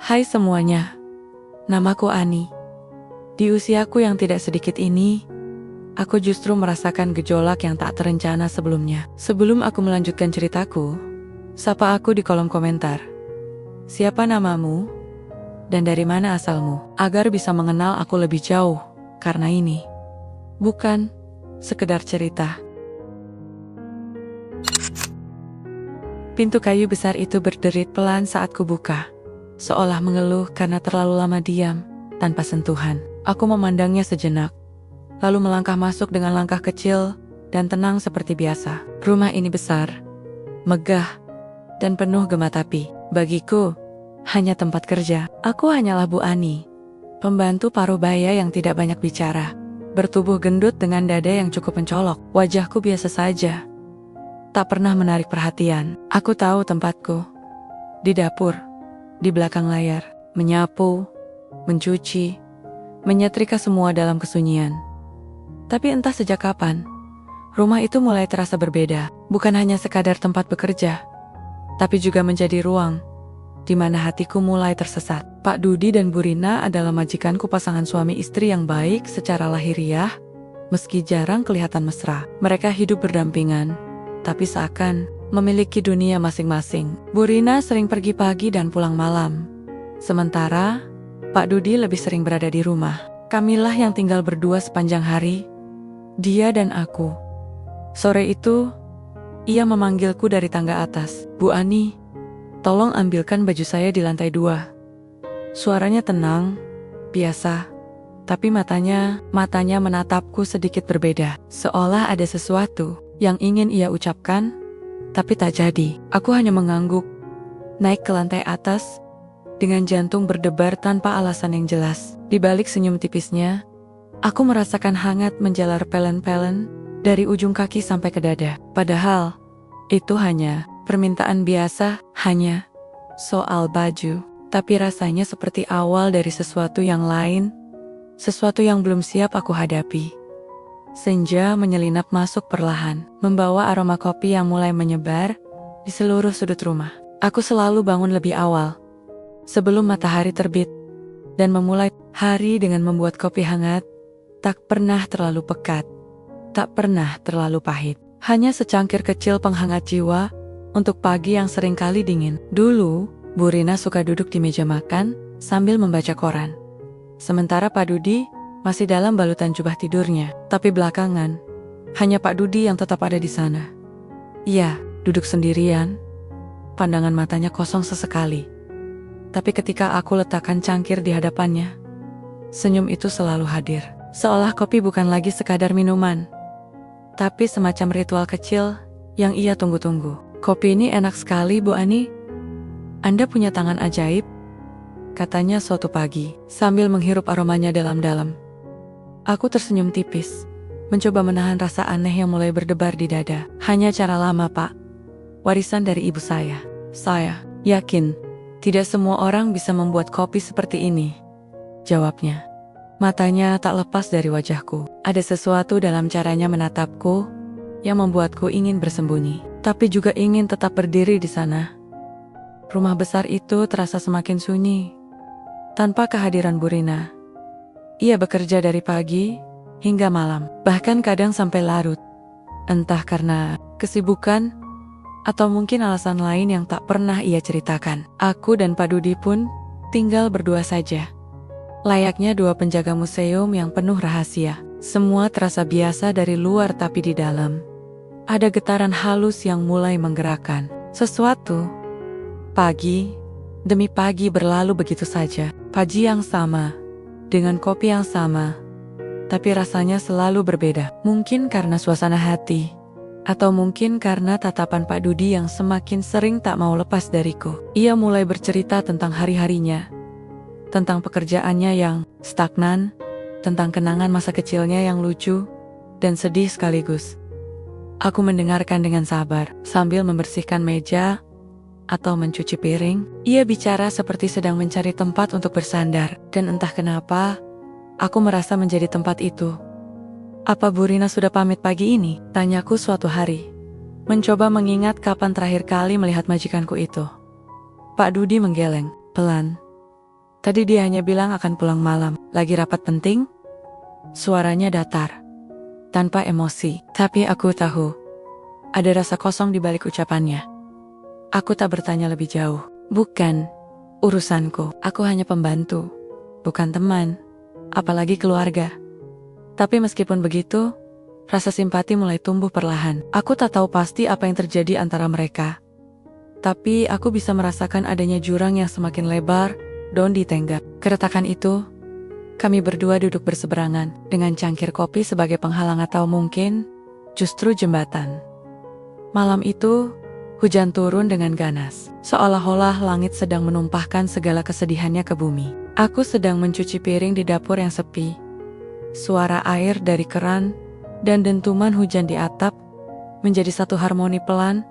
Hai semuanya, namaku Ani. Di usiaku yang tidak sedikit ini, aku justru merasakan gejolak yang tak terencana sebelumnya. Sebelum aku melanjutkan ceritaku, sapa aku di kolom komentar. Siapa namamu? Dan dari mana asalmu? Agar bisa mengenal aku lebih jauh, karena ini bukan sekedar cerita. Pintu kayu besar itu berderit pelan saat kubuka, seolah mengeluh karena terlalu lama diam, tanpa sentuhan. Aku memandangnya sejenak, lalu melangkah masuk dengan langkah kecil dan tenang seperti biasa. Rumah ini besar, megah, dan penuh gema tapi bagiku, hanya tempat kerja. Aku hanyalah Bu Ani, pembantu paruh baya yang tidak banyak bicara, bertubuh gendut dengan dada yang cukup mencolok. Wajahku biasa saja, tak pernah menarik perhatian. Aku tahu tempatku, di dapur, di belakang layar, menyapu, mencuci, menyetrika semua dalam kesunyian. Tapi entah sejak kapan, rumah itu mulai terasa berbeda. Bukan hanya sekadar tempat bekerja, tapi juga menjadi ruang di mana hatiku mulai tersesat. Pak Dudi dan Bu Rina adalah majikanku, pasangan suami istri yang baik secara lahiriah, meski jarang kelihatan mesra. Mereka hidup berdampingan, tapi seakan memiliki dunia masing-masing. Bu Rina sering pergi pagi dan pulang malam, sementara Pak Dudi lebih sering berada di rumah. Kamilah yang tinggal berdua sepanjang hari, dia dan aku. Sore itu, ia memanggilku dari tangga atas. Bu Ani, tolong ambilkan baju saya di lantai 2. Suaranya tenang, biasa, tapi matanya menatapku sedikit berbeda. Seolah ada sesuatu yang ingin ia ucapkan, tapi tak jadi. Aku hanya mengangguk, naik ke lantai atas, dengan jantung berdebar tanpa alasan yang jelas. Di balik senyum tipisnya, aku merasakan hangat menjalar pelen-pelen dari ujung kaki sampai ke dada. Padahal, itu hanya permintaan biasa, hanya soal baju. Tapi rasanya seperti awal dari sesuatu yang lain, sesuatu yang belum siap aku hadapi. Senja menyelinap masuk perlahan, membawa aroma kopi yang mulai menyebar di seluruh sudut rumah. Aku selalu bangun lebih awal, sebelum matahari terbit, dan memulai hari dengan membuat kopi hangat. Tak pernah terlalu pekat, tak pernah terlalu pahit. Hanya secangkir kecil penghangat jiwa untuk pagi yang seringkali dingin. Dulu, Bu Rina suka duduk di meja makan sambil membaca koran, sementara Pak Dudi masih dalam balutan jubah tidurnya. Tapi belakangan, hanya Pak Dudi yang tetap ada di sana. Ia duduk sendirian, pandangan matanya kosong sesekali. Tapi ketika aku letakkan cangkir di hadapannya, senyum itu selalu hadir. Seolah kopi bukan lagi sekadar minuman, tapi semacam ritual kecil yang ia tunggu-tunggu. Kopi ini enak sekali, Bu Ani. Anda punya tangan ajaib, katanya suatu pagi, sambil menghirup aromanya dalam-dalam. Aku tersenyum tipis, mencoba menahan rasa aneh yang mulai berdebar di dada. Hanya cara lama, Pak. Warisan dari ibu saya. Saya yakin tidak semua orang bisa membuat kopi seperti ini, jawabnya. Matanya tak lepas dari wajahku. Ada sesuatu dalam caranya menatapku yang membuatku ingin bersembunyi, tapi juga ingin tetap berdiri di sana. Rumah besar itu terasa semakin sunyi tanpa kehadiran Bu Rina. Ia bekerja dari pagi hingga malam, bahkan kadang sampai larut. Entah karena kesibukan atau mungkin alasan lain yang tak pernah ia ceritakan. Aku dan Pak Dudi pun tinggal berdua saja, layaknya dua penjaga museum yang penuh rahasia. Semua terasa biasa dari luar, tapi di dalam ada getaran halus yang mulai menggerakkan sesuatu. Pagi demi pagi berlalu begitu saja. Pagi yang sama, dengan kopi yang sama, tapi rasanya selalu berbeda. Mungkin karena suasana hati, atau mungkin karena tatapan Pak Dudi yang semakin sering tak mau lepas dariku. Ia mulai bercerita tentang hari-harinya, tentang pekerjaannya yang stagnan, tentang kenangan masa kecilnya yang lucu dan sedih sekaligus. Aku mendengarkan dengan sabar, sambil membersihkan meja atau mencuci piring. Ia bicara seperti sedang mencari tempat untuk bersandar, dan entah kenapa, aku merasa menjadi tempat itu. Apa Bu Rina sudah pamit pagi ini? Tanyaku suatu hari, mencoba mengingat kapan terakhir kali melihat majikanku itu. Pak Dudi menggeleng, pelan, Tadi dia hanya bilang akan pulang malam. Lagi rapat penting? Suaranya datar, tanpa emosi. Tapi aku tahu, ada rasa kosong di balik ucapannya. Aku tak bertanya lebih jauh. Bukan urusanku. Aku hanya pembantu, bukan teman, apalagi keluarga. Tapi meskipun begitu, rasa simpati mulai tumbuh perlahan. Aku tak tahu pasti apa yang terjadi antara mereka. Tapi aku bisa merasakan adanya jurang yang semakin lebar dan ditenggak. Keretakan itu, kami berdua duduk berseberangan dengan cangkir kopi sebagai penghalang atau mungkin justru jembatan. Malam itu, hujan turun dengan ganas, seolah-olah langit sedang menumpahkan segala kesedihannya ke bumi. Aku sedang mencuci piring di dapur yang sepi. Suara air dari keran dan dentuman hujan di atap menjadi satu harmoni pelan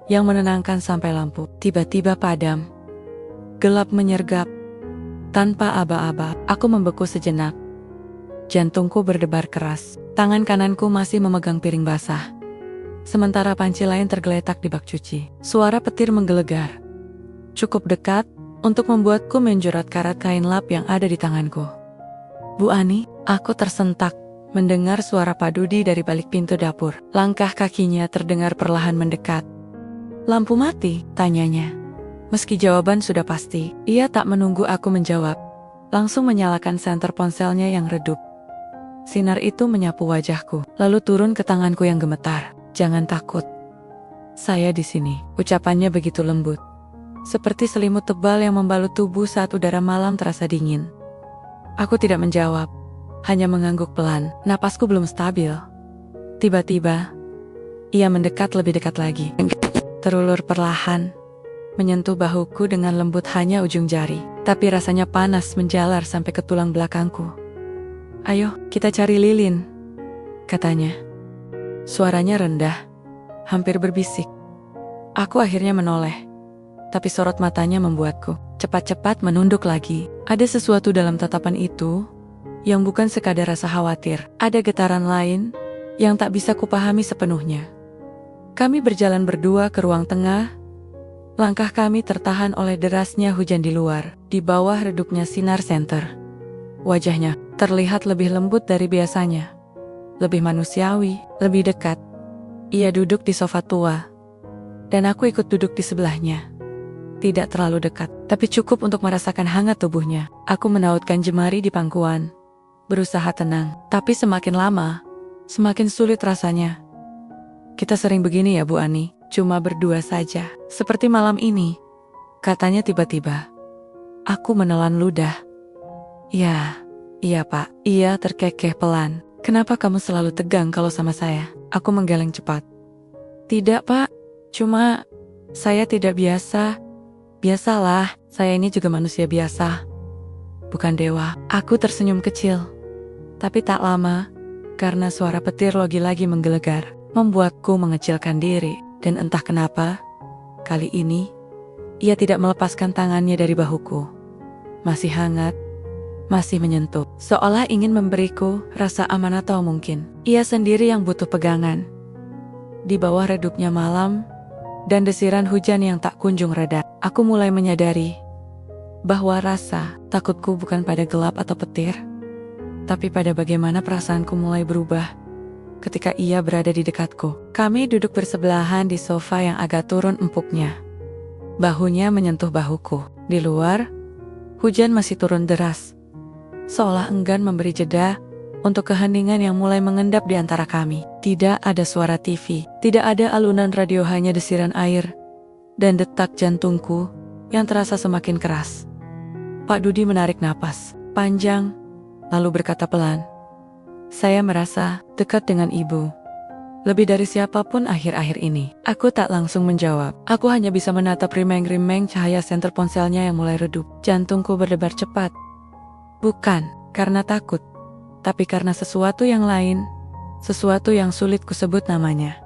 yang menenangkan sampai lampu tiba-tiba padam. Gelap menyergap. Tanpa aba-aba, aku membeku sejenak. Jantungku berdebar keras. Tangan kananku masih memegang piring basah, sementara panci lain tergeletak di bak cuci. Suara petir menggelegar, cukup dekat untuk membuatku menjerat karat kain lap yang ada di tanganku. Bu Ani, aku tersentak mendengar suara Pak Dudi dari balik pintu dapur. Langkah kakinya terdengar perlahan mendekat. Lampu mati, tanyanya. Meski jawaban sudah pasti, ia tak menunggu aku menjawab. Langsung menyalakan senter ponselnya yang redup. Sinar itu menyapu wajahku, lalu turun ke tanganku yang gemetar. Jangan takut. Saya di sini. Ucapannya begitu lembut, seperti selimut tebal yang membalut tubuh saat udara malam terasa dingin. Aku tidak menjawab, hanya mengangguk pelan. Napasku belum stabil. Tiba-tiba, ia mendekat lebih dekat lagi. Terulur perlahan, menyentuh bahuku dengan lembut hanya ujung jari. Tapi rasanya panas menjalar sampai ke tulang belakangku. Ayo, kita cari lilin, katanya. Suaranya rendah, hampir berbisik. Aku akhirnya menoleh, tapi sorot matanya membuatku cepat-cepat menunduk lagi. Ada sesuatu dalam tatapan itu yang bukan sekadar rasa khawatir. Ada getaran lain yang tak bisa kupahami sepenuhnya. Kami berjalan berdua ke ruang tengah. Langkah kami tertahan oleh derasnya hujan di luar. Di bawah redupnya sinar senter, wajahnya terlihat lebih lembut dari biasanya, lebih manusiawi, lebih dekat. Ia duduk di sofa tua, dan aku ikut duduk di sebelahnya. Tidak terlalu dekat, tapi cukup untuk merasakan hangat tubuhnya. Aku menautkan jemari di pangkuan, berusaha tenang. Tapi semakin lama, semakin sulit rasanya. Kita sering begini ya Bu Ani, cuma berdua saja. Seperti malam ini, katanya tiba-tiba. Aku menelan ludah. Ya, iya Pak. Ia terkekeh pelan. Kenapa kamu selalu tegang kalau sama saya? Aku menggeleng cepat. Tidak Pak, cuma saya tidak biasa. Biasalah, saya ini juga manusia biasa, bukan dewa. Aku tersenyum kecil, tapi tak lama, karena suara petir lagi-lagi menggelegar, membuatku mengecilkan diri. Dan entah kenapa, kali ini, ia tidak melepaskan tangannya dari bahuku. Masih hangat, masih menyentuh, seolah ingin memberiku rasa aman atau mungkin ia sendiri yang butuh pegangan. Di bawah redupnya malam dan desiran hujan yang tak kunjung reda, aku mulai menyadari bahwa rasa takutku bukan pada gelap atau petir, tapi pada bagaimana perasaanku mulai berubah ketika ia berada di dekatku. Kami duduk bersebelahan di sofa yang agak turun empuknya. Bahunya menyentuh bahuku. Di luar, hujan masih turun deras, seolah enggan memberi jeda untuk keheningan yang mulai mengendap di antara kami. Tidak ada suara TV, tidak ada alunan radio, hanya desiran air dan detak jantungku yang terasa semakin keras. Pak Dudi menarik napas panjang, lalu berkata pelan, "Saya merasa dekat dengan ibu, lebih dari siapapun akhir-akhir ini." Aku tak langsung menjawab. Aku hanya bisa menatap rimeng-rimeng cahaya senter ponselnya yang mulai redup. Jantungku berdebar cepat. Bukan karena takut, tapi karena sesuatu yang lain, sesuatu yang sulit kusebut namanya.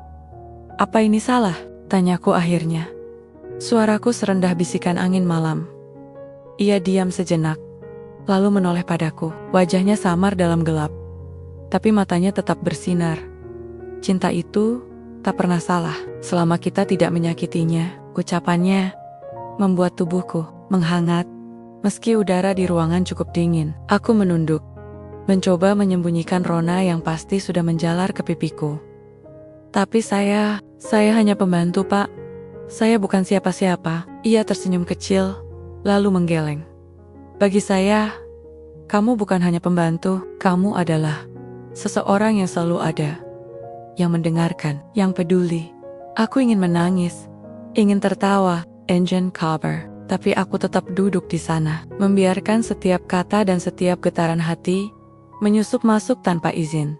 Apa ini salah? Tanyaku akhirnya. Suaraku serendah bisikan angin malam. Ia diam sejenak, lalu menoleh padaku. Wajahnya samar dalam gelap, tapi matanya tetap bersinar. Cinta itu tak pernah salah selama kita tidak menyakitinya. Ucapannya membuat tubuhku menghangat Meski udara di ruangan cukup dingin, aku menunduk, mencoba menyembunyikan rona yang pasti sudah menjalar ke pipiku. Tapi saya hanya pembantu, Pak. Saya bukan siapa-siapa. Ia tersenyum kecil, lalu menggeleng. Bagi saya, kamu bukan hanya pembantu, kamu adalah seseorang yang selalu ada, yang mendengarkan, yang peduli. Aku ingin menangis, ingin tertawa, engine cover, tapi aku tetap duduk di sana, membiarkan setiap kata dan setiap getaran hati menyusup masuk tanpa izin.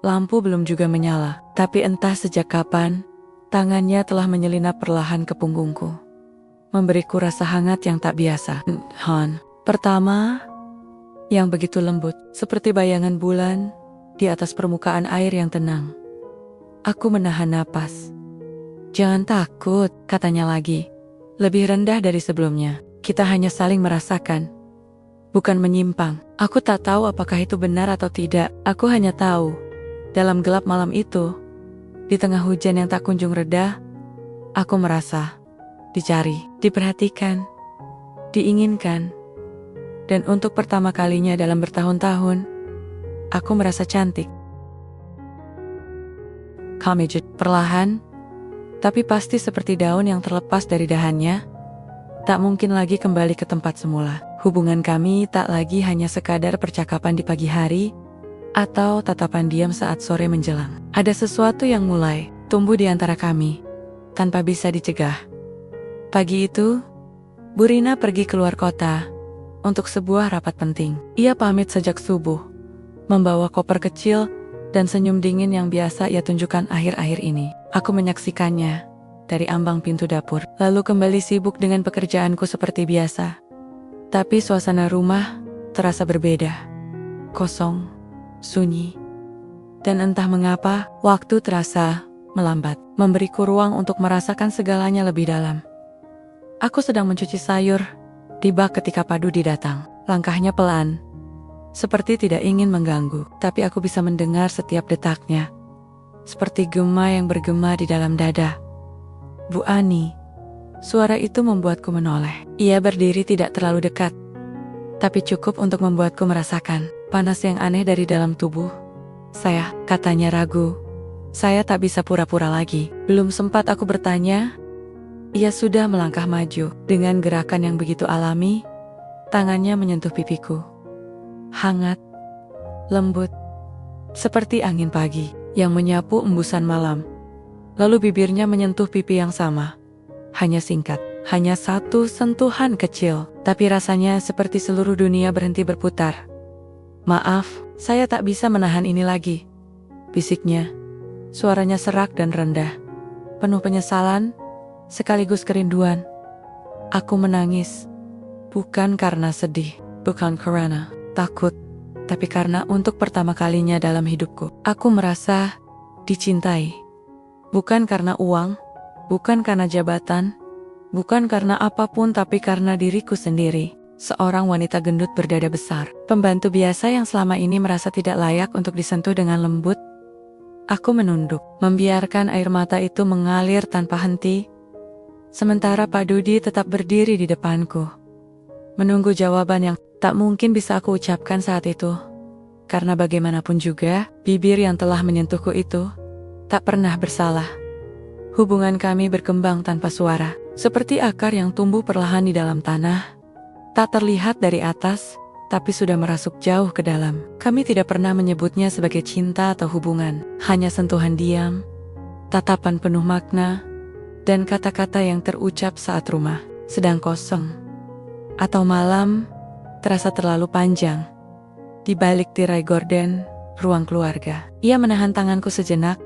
Lampu belum juga menyala, tapi entah sejak kapan, tangannya telah menyelinap perlahan ke punggungku, memberiku rasa hangat yang tak biasa. Han. Pertama, yang begitu lembut, seperti bayangan bulan di atas permukaan air yang tenang. Aku menahan napas. Jangan takut, katanya lagi. Lebih rendah dari sebelumnya. Kita hanya saling merasakan, bukan menyimpang. Aku tak tahu apakah itu benar atau tidak. Aku hanya tahu, dalam gelap malam itu, di tengah hujan yang tak kunjung reda, aku merasa dicari, diperhatikan, diinginkan. Dan untuk pertama kalinya dalam bertahun-tahun, aku merasa cantik. Kami perlahan, tapi pasti seperti daun yang terlepas dari dahannya, tak mungkin lagi kembali ke tempat semula. Hubungan kami tak lagi hanya sekadar percakapan di pagi hari, atau tatapan diam saat sore menjelang. Ada sesuatu yang mulai tumbuh di antara kami, tanpa bisa dicegah. Pagi itu, Bu Rina pergi keluar kota untuk sebuah rapat penting. Ia pamit sejak subuh, membawa koper kecil dan senyum dingin yang biasa ia tunjukkan akhir-akhir ini. Aku menyaksikannya dari ambang pintu dapur, lalu kembali sibuk dengan pekerjaanku seperti biasa. Tapi suasana rumah terasa berbeda. Kosong, sunyi, dan entah mengapa waktu terasa melambat, memberiku ruang untuk merasakan segalanya lebih dalam. Aku sedang mencuci sayur di bak ketika Padudi datang. Langkahnya pelan, seperti tidak ingin mengganggu, tapi aku bisa mendengar setiap detaknya, seperti gema yang bergema di dalam dada. Bu Ani, suara itu membuatku menoleh. Ia berdiri tidak terlalu dekat, tapi cukup untuk membuatku merasakan panas yang aneh dari dalam tubuh. Saya, katanya ragu. Saya tak bisa pura-pura lagi. Belum sempat aku bertanya, ia sudah melangkah maju. Dengan gerakan yang begitu alami, tangannya menyentuh pipiku. Hangat, lembut, seperti angin pagi yang menyapu embusan malam. Lalu bibirnya menyentuh pipi yang sama. Hanya singkat, hanya satu sentuhan kecil, tapi rasanya seperti seluruh dunia berhenti berputar. Maaf, saya tak bisa menahan ini lagi, bisiknya. Suaranya serak dan rendah, penuh penyesalan, sekaligus kerinduan. Aku menangis, bukan karena sedih, bukan karena takut, tapi karena untuk pertama kalinya dalam hidupku, aku merasa dicintai. Bukan karena uang, bukan karena jabatan, bukan karena apapun, tapi karena diriku sendiri. Seorang wanita gendut berdada besar, pembantu biasa yang selama ini merasa tidak layak untuk disentuh dengan lembut. Aku menunduk, membiarkan air mata itu mengalir tanpa henti, sementara Padudi tetap berdiri di depanku, menunggu jawaban yang tak mungkin bisa aku ucapkan saat itu. Karena bagaimanapun juga, bibir yang telah menyentuhku itu tak pernah bersalah. Hubungan kami berkembang tanpa suara, seperti akar yang tumbuh perlahan di dalam tanah, tak terlihat dari atas, tapi sudah merasuk jauh ke dalam. Kami tidak pernah menyebutnya sebagai cinta atau hubungan, hanya sentuhan diam, tatapan penuh makna, dan kata-kata yang terucap saat rumah sedang kosong, atau malam terasa terlalu panjang. Di balik tirai gorden, ruang keluarga, ia menahan tanganku sejenak,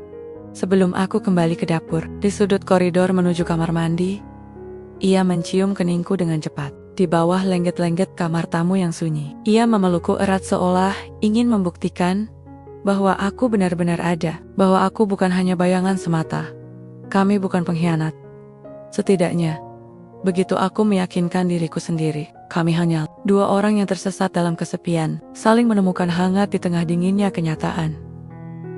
sebelum aku kembali ke dapur. Di sudut koridor menuju kamar mandi, ia mencium keningku dengan cepat. Di bawah lengket-lengket kamar tamu yang sunyi, ia memelukku erat seolah ingin membuktikan bahwa aku benar-benar ada, bahwa aku bukan hanya bayangan semata. Kami bukan pengkhianat. Setidaknya, begitu aku meyakinkan diriku sendiri. Kami hanya dua orang yang tersesat dalam kesepian, saling menemukan hangat di tengah dinginnya kenyataan.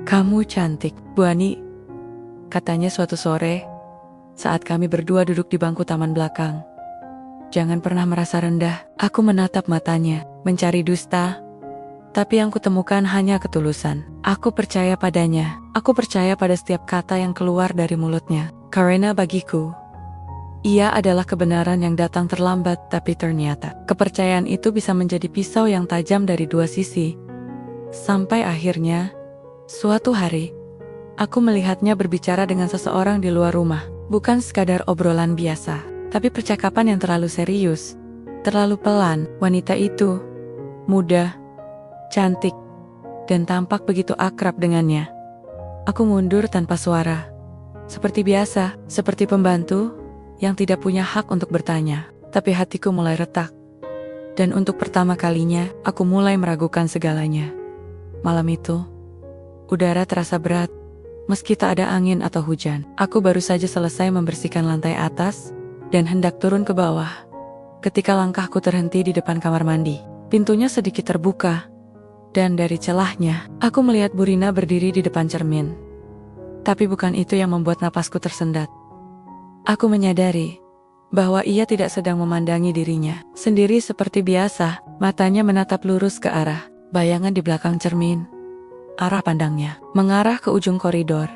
Kamu cantik, Bu Ani, katanya suatu sore, saat kami berdua duduk di bangku taman belakang. Jangan pernah merasa rendah. Aku menatap matanya, mencari dusta. Tapi yang kutemukan hanya ketulusan. Aku percaya padanya. Aku percaya pada setiap kata yang keluar dari mulutnya. Karena bagiku, ia adalah kebenaran yang datang terlambat, tapi ternyata kepercayaan itu bisa menjadi pisau yang tajam dari dua sisi. Sampai akhirnya, suatu hari, aku melihatnya berbicara dengan seseorang di luar rumah. Bukan sekadar obrolan biasa, tapi percakapan yang terlalu serius, terlalu pelan. Wanita itu muda, cantik, dan tampak begitu akrab dengannya. Aku mundur tanpa suara. Seperti biasa, seperti pembantu yang tidak punya hak untuk bertanya. Tapi hatiku mulai retak. Dan untuk pertama kalinya, aku mulai meragukan segalanya. Malam itu, udara terasa berat. Meski tak ada angin atau hujan, aku baru saja selesai membersihkan lantai atas dan hendak turun ke bawah. Ketika langkahku terhenti di depan kamar mandi, pintunya sedikit terbuka. Dan dari celahnya, aku melihat Burina berdiri di depan cermin. Tapi bukan itu yang membuat napasku tersendat. Aku menyadari bahwa ia tidak sedang memandangi dirinya sendiri seperti biasa. Matanya menatap lurus ke arah bayangan di belakang cermin. Arah pandangnya mengarah ke ujung koridor.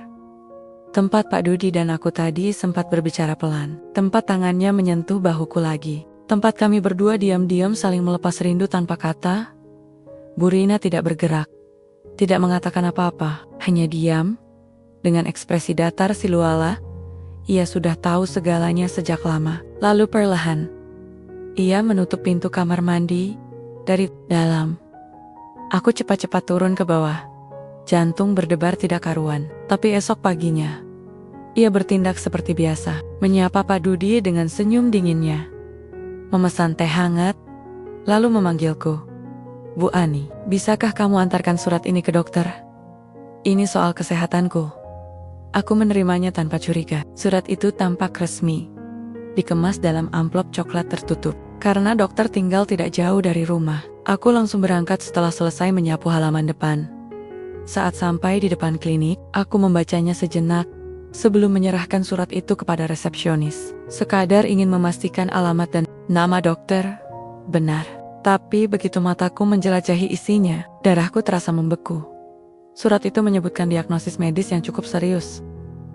Tempat Pak Dudi dan aku tadi sempat berbicara pelan. Tempat tangannya menyentuh bahuku lagi. Tempat kami berdua diam-diam saling melepas rindu tanpa kata. Burina tidak bergerak, tidak mengatakan apa-apa, hanya diam. Dengan ekspresi datar siluala, ia sudah tahu segalanya sejak lama. Lalu perlahan, ia menutup pintu kamar mandi dari dalam. Aku cepat-cepat turun ke bawah. Jantung berdebar tidak karuan. Tapi esok paginya, ia bertindak seperti biasa, menyapa Pak Dudi dengan senyum dinginnya, memesan teh hangat, lalu memanggilku. Bu Ani, bisakah kamu antarkan surat ini ke dokter? Ini soal kesehatanku. Aku menerimanya tanpa curiga. Surat itu tampak resmi, dikemas dalam amplop coklat tertutup. Karena dokter tinggal tidak jauh dari rumah, aku langsung berangkat setelah selesai menyapu halaman depan. Saat sampai di depan klinik, aku membacanya sejenak sebelum menyerahkan surat itu kepada resepsionis. Sekadar ingin memastikan alamat dan nama dokter benar. Tapi begitu mataku menjelajahi isinya, darahku terasa membeku. Surat itu menyebutkan diagnosis medis yang cukup serius.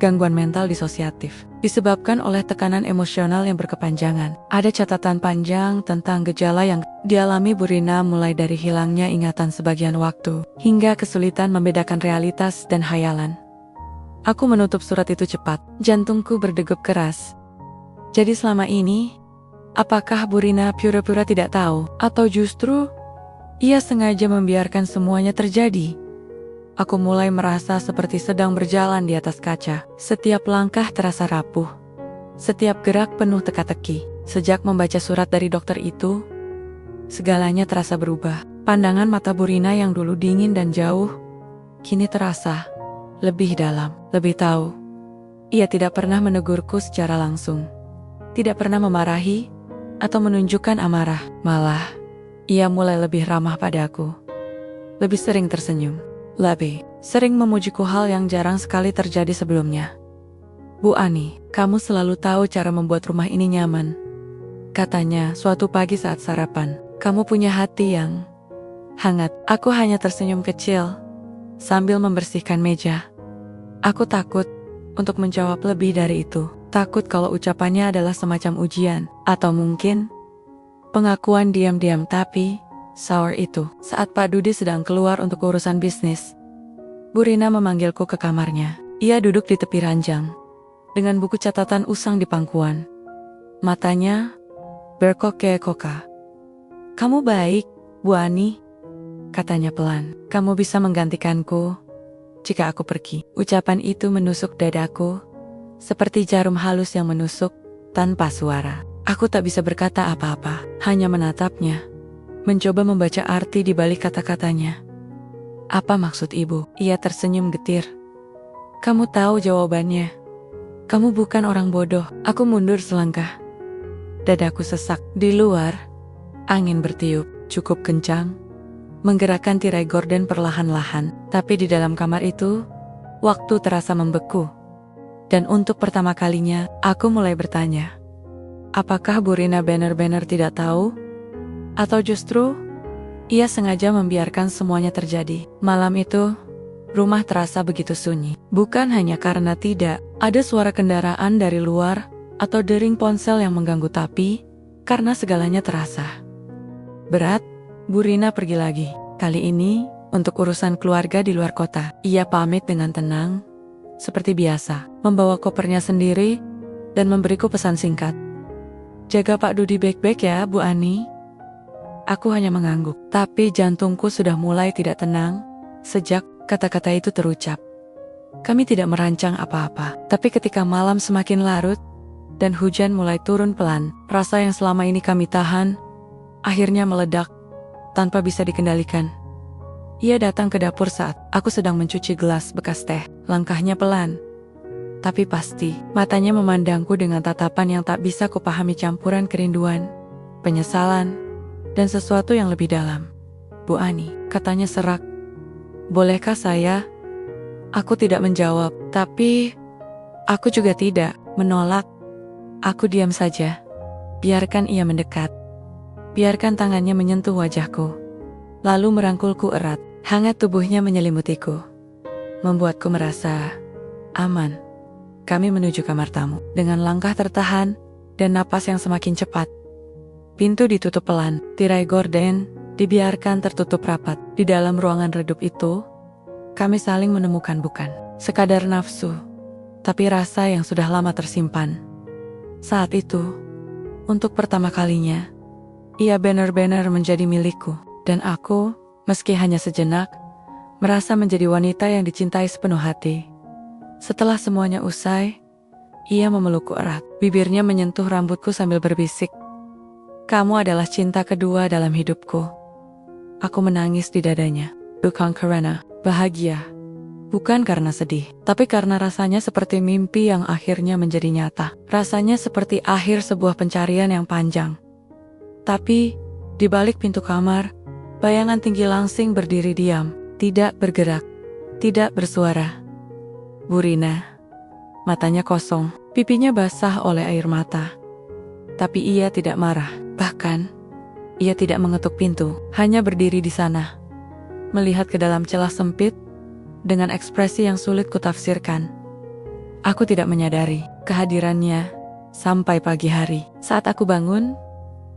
Gangguan mental disosiatif, disebabkan oleh tekanan emosional yang berkepanjangan. Ada catatan panjang tentang gejala yang dialami Burina, mulai dari hilangnya ingatan sebagian waktu, hingga kesulitan membedakan realitas dan hayalan. Aku menutup surat itu cepat, jantungku berdegup keras. Jadi selama ini, apakah Burina pura-pura tidak tahu, atau justru ia sengaja membiarkan semuanya terjadi? Aku mulai merasa seperti sedang berjalan di atas kaca. Setiap langkah terasa rapuh. Setiap gerak penuh teka-teki. Sejak membaca surat dari dokter itu, segalanya terasa berubah. Pandangan mata Burina yang dulu dingin dan jauh, kini terasa lebih dalam, lebih tahu. Ia tidak pernah menegurku secara langsung. Tidak pernah memarahi atau menunjukkan amarah. Malah, ia mulai lebih ramah padaku. Lebih sering tersenyum. Lebih sering memujiku, hal yang jarang sekali terjadi sebelumnya. Bu Ani, kamu selalu tahu cara membuat rumah ini nyaman, katanya suatu pagi saat sarapan. Kamu punya hati yang hangat. Aku hanya tersenyum kecil sambil membersihkan meja. Aku takut untuk menjawab lebih dari itu. Takut kalau ucapannya adalah semacam ujian, atau mungkin pengakuan diam-diam tapi sour itu. Saat Pak Dudi sedang keluar untuk urusan bisnis, Burina memanggilku ke kamarnya. Ia duduk di tepi ranjang, dengan buku catatan usang di pangkuan. Matanya berkokek-koka. Kamu baik, Bu Ani, katanya pelan. Kamu bisa menggantikanku jika aku pergi. Ucapan itu menusuk dadaku, seperti jarum halus yang menusuk tanpa suara. Aku tak bisa berkata apa-apa, hanya menatapnya, mencoba membaca arti di balik kata-katanya. Apa maksud ibu? Ia tersenyum getir. Kamu tahu jawabannya. Kamu bukan orang bodoh. Aku mundur selangkah. Dadaku sesak. Di luar, angin bertiup cukup kencang, menggerakkan tirai gorden perlahan-lahan. Tapi di dalam kamar itu, waktu terasa membeku. Dan untuk pertama kalinya, aku mulai bertanya, Apakah Burina benar-benar tidak tahu? Atau justru ia sengaja membiarkan semuanya terjadi? Malam itu, rumah terasa begitu sunyi. Bukan hanya karena tidak ada suara kendaraan dari luar atau dering ponsel yang mengganggu, tapi karena segalanya terasa berat. Burina pergi lagi. Kali ini untuk urusan keluarga di luar kota. Ia pamit dengan tenang, seperti biasa, membawa kopernya sendiri dan memberiku pesan singkat. Jaga Pak Dudi baik-baik ya, Bu Ani. Aku hanya mengangguk, tapi jantungku sudah mulai tidak tenang sejak kata-kata itu terucap. Kami tidak merancang apa-apa, tapi ketika malam semakin larut dan hujan mulai turun pelan, rasa yang selama ini kami tahan akhirnya meledak tanpa bisa dikendalikan. Ia datang ke dapur saat aku sedang mencuci gelas bekas teh. Langkahnya pelan, tapi pasti. Matanya memandangku dengan tatapan yang tak bisa kupahami, campuran kerinduan, penyesalan, dan sesuatu yang lebih dalam. Bu Ani, katanya serak. Bolehkah saya? Aku tidak menjawab, tapi aku juga tidak menolak. Aku diam saja. Biarkan ia mendekat. Biarkan tangannya menyentuh wajahku, lalu merangkulku erat. Hangat tubuhnya menyelimutiku, membuatku merasa aman. Kami menuju kamar tamu dengan langkah tertahan dan napas yang semakin cepat. Pintu ditutup pelan, tirai gorden dibiarkan tertutup rapat. Di dalam ruangan redup itu, kami saling menemukan bukan sekadar nafsu, tapi rasa yang sudah lama tersimpan. Saat itu, untuk pertama kalinya, ia benar-benar menjadi milikku, dan aku, meski hanya sejenak, merasa menjadi wanita yang dicintai sepenuh hati. Setelah semuanya usai, ia memelukku erat. Bibirnya menyentuh rambutku sambil berbisik, "Kamu adalah cinta kedua dalam hidupku." Aku menangis di dadanya, bukan karena bahagia, bukan karena sedih, tapi karena rasanya seperti mimpi yang akhirnya menjadi nyata. Rasanya seperti akhir sebuah pencarian yang panjang. Tapi, di balik pintu kamar, bayangan tinggi langsing berdiri diam, tidak bergerak, tidak bersuara. Burina. Matanya kosong, pipinya basah oleh air mata. Tapi ia tidak marah, bahkan ia tidak mengetuk pintu, hanya berdiri di sana, melihat ke dalam celah sempit dengan ekspresi yang sulit kutafsirkan. Aku tidak menyadari kehadirannya sampai pagi hari. Saat aku bangun,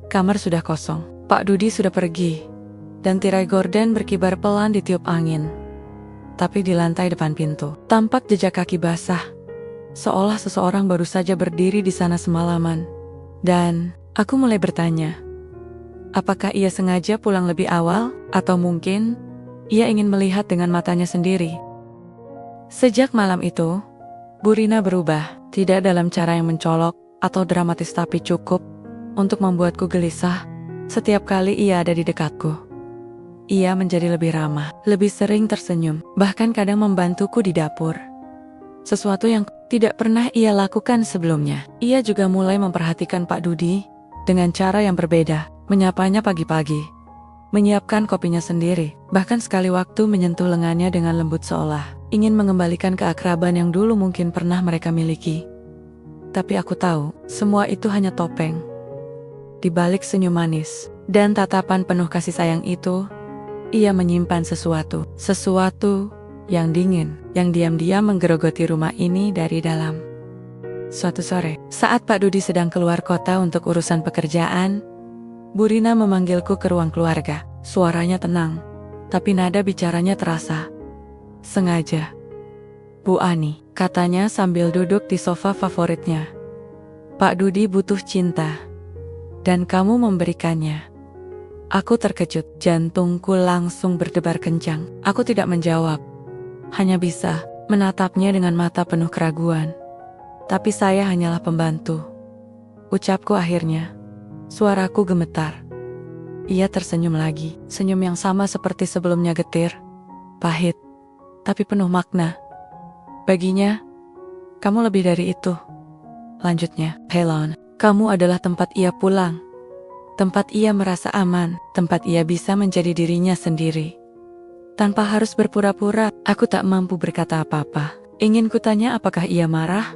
kamar sudah kosong. Pak Dudi sudah pergi, dan tirai gorden berkibar pelan ditiup angin. Tapi di lantai depan pintu, tampak jejak kaki basah, seolah seseorang baru saja berdiri di sana semalaman. Dan aku mulai bertanya, apakah ia sengaja pulang lebih awal, atau mungkin ia ingin melihat dengan matanya sendiri. Sejak malam itu, Burina berubah, tidak dalam cara yang mencolok atau dramatis, tapi cukup untuk membuatku gelisah setiap kali ia ada di dekatku. Ia menjadi lebih ramah, lebih sering tersenyum, bahkan kadang membantuku di dapur. Sesuatu yang tidak pernah ia lakukan sebelumnya. Ia juga mulai memperhatikan Pak Dudi dengan cara yang berbeda, menyapanya pagi-pagi, menyiapkan kopinya sendiri, bahkan sekali waktu menyentuh lengannya dengan lembut seolah ingin mengembalikan keakraban yang dulu mungkin pernah mereka miliki. Tapi aku tahu, semua itu hanya topeng. Di balik senyum manis dan tatapan penuh kasih sayang itu, ia menyimpan sesuatu yang dingin, yang diam-diam menggerogoti rumah ini dari dalam. Suatu sore, saat Pak Dudi sedang keluar kota untuk urusan pekerjaan, Burina memanggilku ke ruang keluarga. Suaranya tenang, tapi nada bicaranya terasa sengaja. "Bu Ani," katanya sambil duduk di sofa favoritnya. "Pak Dudi butuh cinta, dan kamu memberikannya." Aku terkejut, jantungku langsung berdebar kencang. Aku tidak menjawab, hanya bisa menatapnya dengan mata penuh keraguan. "Tapi saya hanyalah pembantu," ucapku akhirnya. Suaraku gemetar. Ia tersenyum lagi, senyum yang sama seperti sebelumnya, getir, pahit, tapi penuh makna. "Baginya, kamu lebih dari itu," lanjutnya. "Helen, kamu adalah tempat ia pulang. Tempat ia merasa aman, tempat ia bisa menjadi dirinya sendiri. Tanpa harus berpura-pura." Aku tak mampu berkata apa-apa. Ingin kutanya apakah ia marah,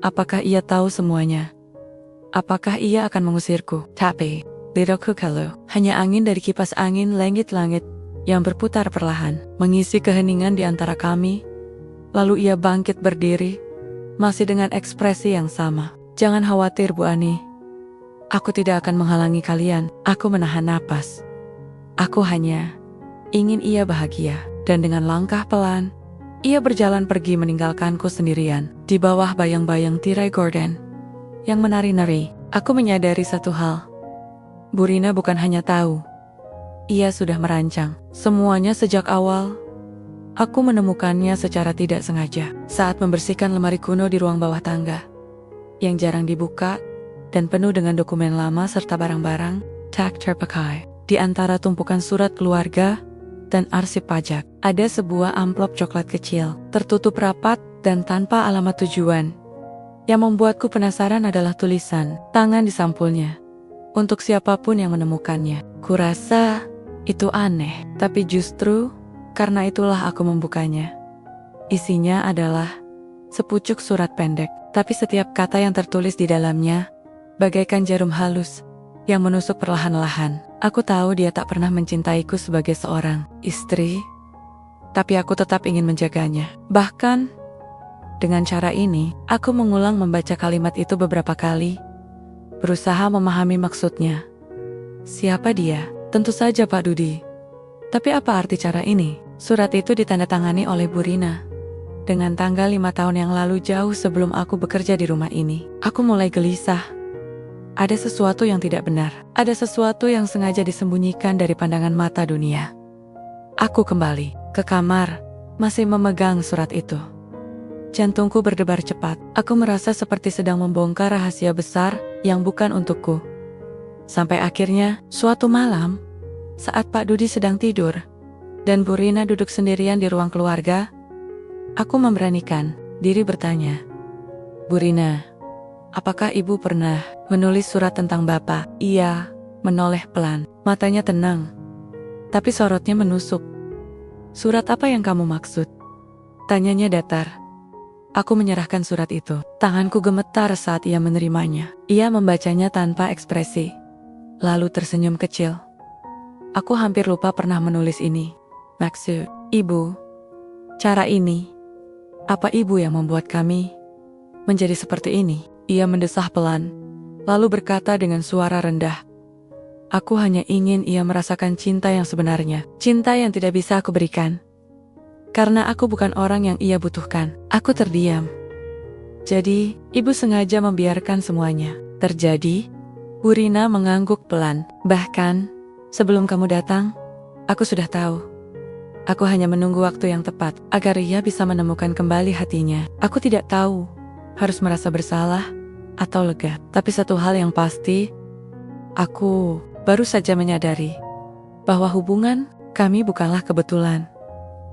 apakah ia tahu semuanya, Apakah ia akan mengusirku? Tapi, lidahku kalau hanya angin dari kipas angin langit-langit yang berputar perlahan, mengisi keheningan di antara kami. Lalu ia bangkit berdiri, masih dengan ekspresi yang sama. Jangan khawatir, Bu Ani. Aku tidak akan menghalangi kalian. Aku menahan napas. Aku hanya ingin ia bahagia. Dan dengan langkah pelan, ia berjalan pergi meninggalkanku sendirian di bawah bayang-bayang tirai gorden yang menari-nari. Aku menyadari satu hal. Bu Rina bukan hanya tahu. Ia sudah merancang semuanya sejak awal. Aku menemukannya secara tidak sengaja saat membersihkan lemari kuno di ruang bawah tangga yang jarang dibuka dan penuh dengan dokumen lama serta barang-barang tak terpakai. Di antara tumpukan surat keluarga dan arsip pajak, ada sebuah amplop coklat kecil, tertutup rapat dan tanpa alamat tujuan. Yang membuatku penasaran adalah tulisan tangan di sampulnya. Untuk siapapun yang menemukannya, kurasa itu aneh, tapi justru karena itulah aku membukanya. Isinya adalah sepucuk surat pendek, tapi setiap kata yang tertulis di dalamnya bagaikan jarum halus yang menusuk perlahan-lahan. Aku tahu dia tak pernah mencintaiku sebagai seorang istri, tapi aku tetap ingin menjaganya. Bahkan, dengan cara ini, aku mengulang membaca kalimat itu beberapa kali, berusaha memahami maksudnya. Siapa dia? Tentu saja Pak Dudi. Tapi apa arti cara ini? Surat itu ditandatangani oleh Bu Rina. Dengan tanggal 5 tahun yang lalu, jauh sebelum aku bekerja di rumah ini. Aku mulai gelisah. Ada sesuatu yang tidak benar. Ada sesuatu yang sengaja disembunyikan dari pandangan mata dunia. Aku kembali ke kamar, masih memegang surat itu. Jantungku berdebar cepat. Aku merasa seperti sedang membongkar rahasia besar yang bukan untukku. Sampai akhirnya, suatu malam, saat Pak Dudi sedang tidur, dan Bu Rina duduk sendirian di ruang keluarga, aku memberanikan diri bertanya, Bu Rina, apakah ibu pernah menulis surat tentang Bapak? Ia menoleh pelan, matanya tenang, tapi sorotnya menusuk. Surat apa yang kamu maksud? Tanyanya datar. Aku menyerahkan surat itu. Tanganku gemetar saat ia menerimanya. Ia membacanya tanpa ekspresi, lalu tersenyum kecil. Aku hampir lupa pernah menulis ini. Maksud ibu, cara ini, apa ibu yang membuat kami menjadi seperti ini? Ia mendesah pelan, lalu berkata dengan suara rendah, aku hanya ingin ia merasakan cinta yang sebenarnya, cinta yang tidak bisa aku berikan. Karena aku bukan orang yang ia butuhkan. Aku terdiam. Jadi, ibu sengaja membiarkan semuanya terjadi? Bu Rina mengangguk pelan. Bahkan, sebelum kamu datang, aku sudah tahu. Aku hanya menunggu waktu yang tepat agar ia bisa menemukan kembali hatinya. Aku tidak tahu harus merasa bersalah atau lega. Tapi satu hal yang pasti, aku baru saja menyadari bahwa hubungan kami bukanlah kebetulan,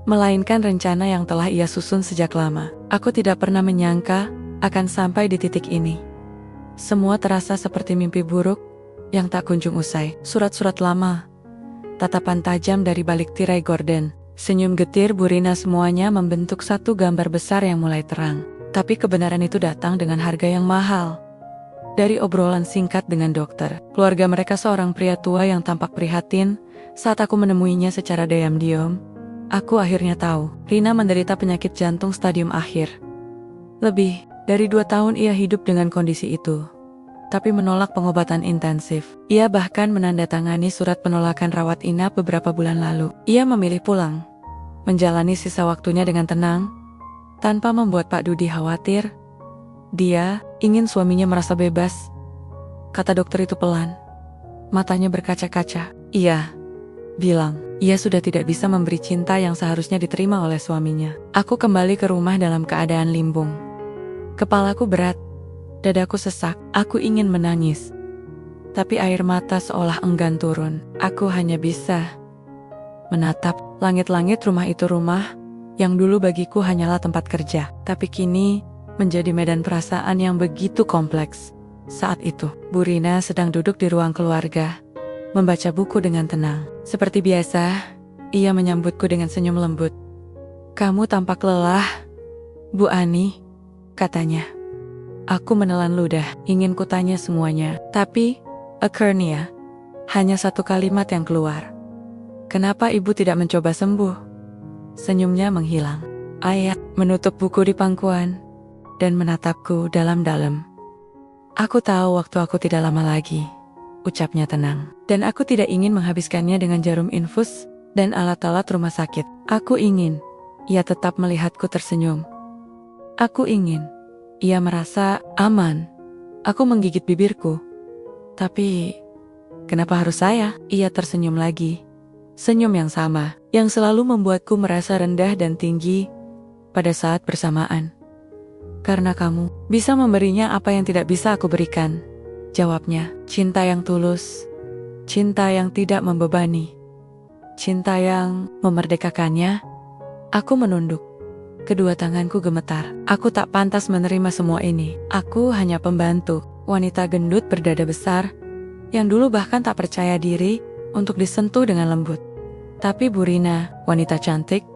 melainkan rencana yang telah ia susun sejak lama. Aku tidak pernah menyangka akan sampai di titik ini. Semua terasa seperti mimpi buruk yang tak kunjung usai. Surat-surat lama, tatapan tajam dari balik tirai gorden, senyum getir Bu Rina, semuanya membentuk satu gambar besar yang mulai terang. Tapi kebenaran itu datang dengan harga yang mahal. Dari obrolan singkat dengan dokter, keluarga mereka seorang pria tua yang tampak prihatin saat aku menemuinya secara diam-diam, aku akhirnya tahu, Rina menderita penyakit jantung stadium akhir. Lebih dari 2 tahun ia hidup dengan kondisi itu, tapi menolak pengobatan intensif. Ia bahkan menandatangani surat penolakan rawat inap beberapa bulan lalu. Ia memilih pulang, menjalani sisa waktunya dengan tenang, tanpa membuat Pak Dudi khawatir. Dia ingin suaminya merasa bebas, kata dokter itu pelan. Matanya berkaca-kaca. Ia bilang, ia sudah tidak bisa memberi cinta yang seharusnya diterima oleh suaminya. Aku kembali ke rumah dalam keadaan limbung. Kepalaku berat, dadaku sesak, aku ingin menangis. Tapi air mata seolah enggan turun. Aku hanya bisa menatap langit-langit rumah itu, rumah yang dulu bagiku hanyalah tempat kerja, tapi kini menjadi medan perasaan yang begitu kompleks. Saat itu, Bu Rina sedang duduk di ruang keluarga, membaca buku dengan tenang. Seperti biasa, ia menyambutku dengan senyum lembut. Kamu tampak lelah, Bu Ani, katanya. Aku menelan ludah, ingin kutanya semuanya. Tapi, Akernia, hanya satu kalimat yang keluar. Kenapa ibu tidak mencoba sembuh? Senyumnya menghilang. Ayah menutup buku di pangkuan dan menatapku dalam-dalam. Aku tahu waktu aku tidak lama lagi, ucapnya tenang. Dan aku tidak ingin menghabiskannya dengan jarum infus dan alat-alat rumah sakit. Aku ingin ia tetap melihatku tersenyum. Aku ingin ia merasa aman. Aku menggigit bibirku. Tapi, kenapa harus saya? Ia tersenyum lagi. Senyum yang sama, yang selalu membuatku merasa rendah dan tinggi pada saat bersamaan. Karena kamu bisa memberinya apa yang tidak bisa aku berikan. Jawabnya, cinta yang tulus, cinta yang tidak membebani, cinta yang memerdekakannya. Aku menunduk. Kedua tanganku gemetar. Aku tak pantas menerima semua ini. Aku hanya pembantu, wanita gendut berdada besar, yang dulu bahkan tak percaya diri untuk disentuh dengan lembut. Tapi Burina, wanita cantik,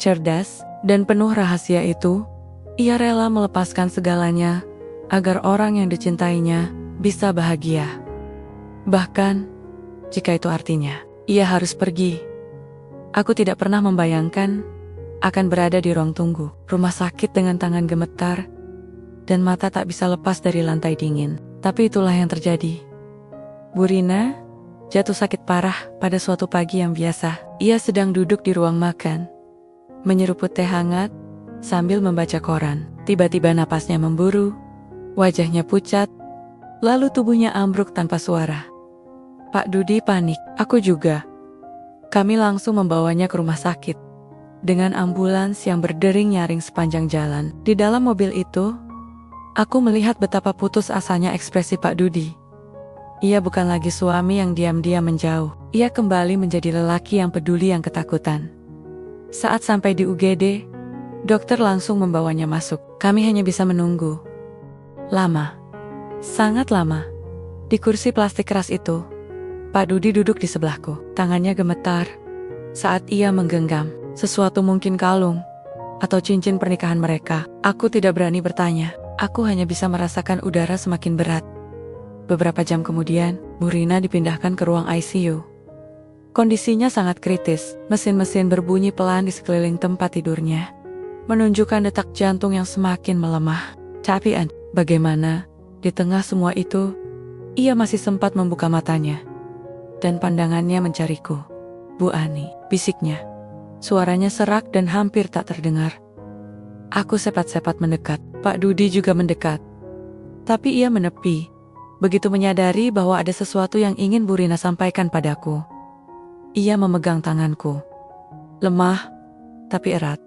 cerdas, dan penuh rahasia itu, ia rela melepaskan segalanya agar orang yang dicintainya bisa bahagia. Bahkan, jika itu artinya, ia harus pergi. Aku tidak pernah membayangkan akan berada di ruang tunggu, rumah sakit dengan tangan gemetar, dan mata tak bisa lepas dari lantai dingin. Tapi itulah yang terjadi. Burina jatuh sakit parah pada suatu pagi yang biasa. Ia sedang duduk di ruang makan, menyeruput teh hangat sambil membaca koran. Tiba-tiba napasnya memburu, wajahnya pucat, lalu tubuhnya ambruk tanpa suara. Pak Dudi panik, aku juga. Kami langsung membawanya ke rumah sakit. Dengan ambulans yang berdering nyaring sepanjang jalan. Di dalam mobil itu, aku melihat betapa putus asanya ekspresi Pak Dudi. Ia bukan lagi suami yang diam-diam menjauh. Ia kembali menjadi lelaki yang peduli, yang ketakutan. Saat sampai di UGD, dokter langsung membawanya masuk. Kami hanya bisa menunggu. Lama. Sangat lama. Di kursi plastik keras itu, Pak Dudi duduk di sebelahku. Tangannya gemetar saat ia menggenggam sesuatu, mungkin kalung atau cincin pernikahan mereka. Aku tidak berani bertanya. Aku hanya bisa merasakan udara semakin berat. Beberapa jam kemudian, Burina dipindahkan ke ruang ICU. Kondisinya sangat kritis. Mesin-mesin berbunyi pelan di sekeliling tempat tidurnya, menunjukkan detak jantung yang semakin melemah. Tapi bagaimana? Di tengah semua itu, ia masih sempat membuka matanya, dan pandangannya mencariku. Bu Ani, bisiknya. Suaranya serak dan hampir tak terdengar. Aku sepat-sepat mendekat. Pak Dudi juga mendekat. Tapi ia menepi, begitu menyadari bahwa ada sesuatu yang ingin Burina sampaikan padaku. Ia memegang tanganku. Lemah, tapi erat.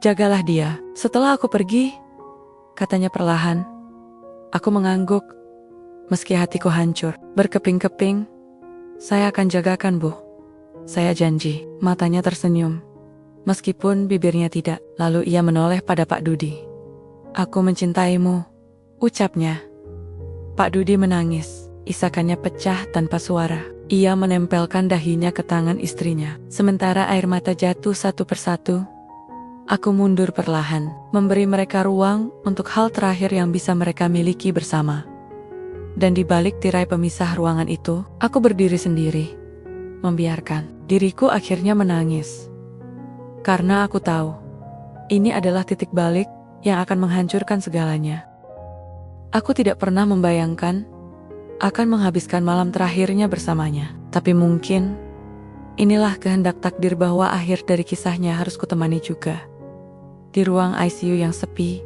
Jagalah dia. Setelah aku pergi, katanya perlahan. Aku mengangguk, meski hatiku hancur. Berkeping-keping, saya akan jagakan, Bu. Saya janji. Matanya tersenyum, meskipun bibirnya tidak. Lalu ia menoleh pada Pak Dudi. Aku mencintaimu, ucapnya. Pak Dudi menangis. Isakannya pecah tanpa suara. Ia menempelkan dahinya ke tangan istrinya. Sementara air mata jatuh satu persatu, aku mundur perlahan, memberi mereka ruang untuk hal terakhir yang bisa mereka miliki bersama. Dan di balik tirai pemisah ruangan itu, aku berdiri sendiri, membiarkan diriku akhirnya menangis. Karena aku tahu, ini adalah titik balik yang akan menghancurkan segalanya. Aku tidak pernah membayangkan akan menghabiskan malam terakhirnya bersamanya. Tapi mungkin inilah kehendak takdir bahwa akhir dari kisahnya harus kutemani juga. Di ruang ICU yang sepi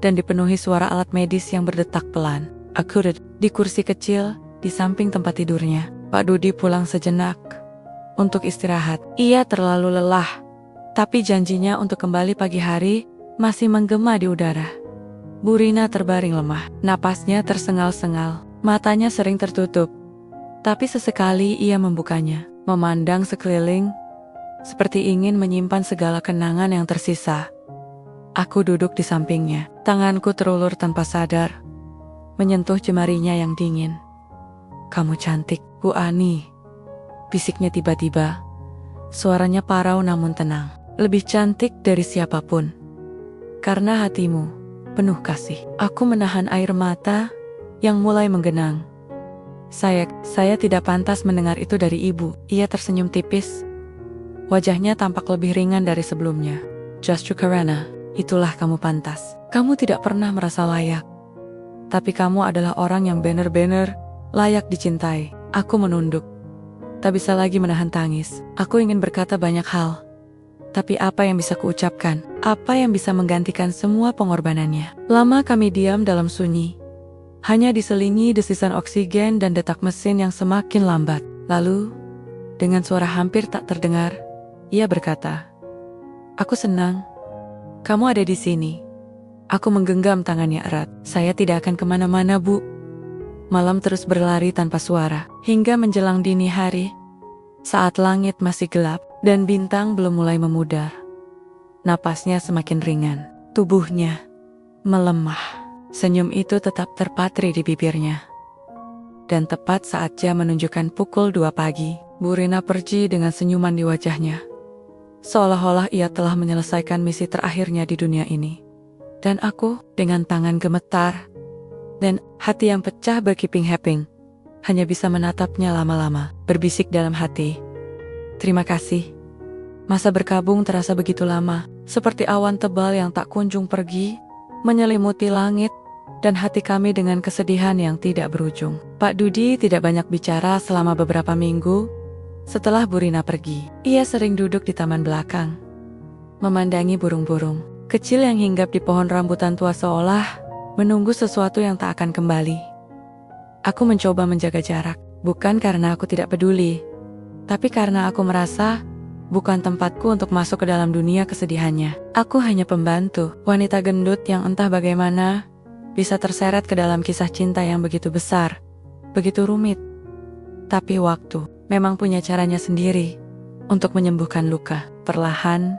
dan dipenuhi suara alat medis yang berdetak pelan, aku duduk di kursi kecil di samping tempat tidurnya. Pak Dudi pulang sejenak untuk istirahat. Ia terlalu lelah, tapi janjinya untuk kembali pagi hari masih menggema di udara. Burina terbaring lemah, napasnya tersengal-sengal, matanya sering tertutup. Tapi sesekali ia membukanya, memandang sekeliling, seperti ingin menyimpan segala kenangan yang tersisa. Aku duduk di sampingnya, tanganku terulur tanpa sadar, menyentuh jemarinya yang dingin. Kamu cantik, Bu Ani, bisiknya tiba-tiba. Suaranya parau namun tenang. Lebih cantik dari siapapun. Karena hatimu penuh kasih. Aku menahan air mata yang mulai menggenang. Saya tidak pantas mendengar itu dari ibu. Ia tersenyum tipis. Wajahnya tampak lebih ringan dari sebelumnya. Justru karena itulah kamu pantas. Kamu tidak pernah merasa layak. Tapi kamu adalah orang yang benar-benar layak dicintai. Aku menunduk. Tak bisa lagi menahan tangis. Aku ingin berkata banyak hal. Tapi apa yang bisa kuucapkan? Apa yang bisa menggantikan semua pengorbanannya? Lama kami diam dalam sunyi. Hanya diselingi desisan oksigen dan detak mesin yang semakin lambat. Lalu, dengan suara hampir tak terdengar, ia berkata, "Aku senang. Kamu ada di sini." Aku menggenggam tangannya erat. "Saya tidak akan kemana-mana, Bu." Malam terus berlari tanpa suara. Hingga menjelang dini hari, saat langit masih gelap dan bintang belum mulai memudar. Napasnya semakin ringan. Tubuhnya melemah. Senyum itu tetap terpatri di bibirnya. Dan tepat saat jam menunjukkan pukul 2 pagi, Bu Rina pergi dengan senyuman di wajahnya. Seolah-olah ia telah menyelesaikan misi terakhirnya di dunia ini. Dan aku, dengan tangan gemetar dan hati yang pecah berkeping-keping, hanya bisa menatapnya lama-lama, berbisik dalam hati, "Terima kasih." Masa berkabung terasa begitu lama, seperti awan tebal yang tak kunjung pergi, menyelimuti langit dan hati kami dengan kesedihan yang tidak berujung. Pak Dudi tidak banyak bicara selama beberapa minggu setelah Bu Rina pergi. Ia sering duduk di taman belakang, memandangi burung-burung kecil yang hinggap di pohon rambutan tua seolah menunggu sesuatu yang tak akan kembali. Aku mencoba menjaga jarak, bukan karena aku tidak peduli, tapi karena aku merasa bukan tempatku untuk masuk ke dalam dunia kesedihannya. Aku hanya pembantu, wanita gendut yang entah bagaimana bisa terseret ke dalam kisah cinta yang begitu besar, begitu rumit. Tapi waktu memang punya caranya sendiri untuk menyembuhkan luka. Perlahan,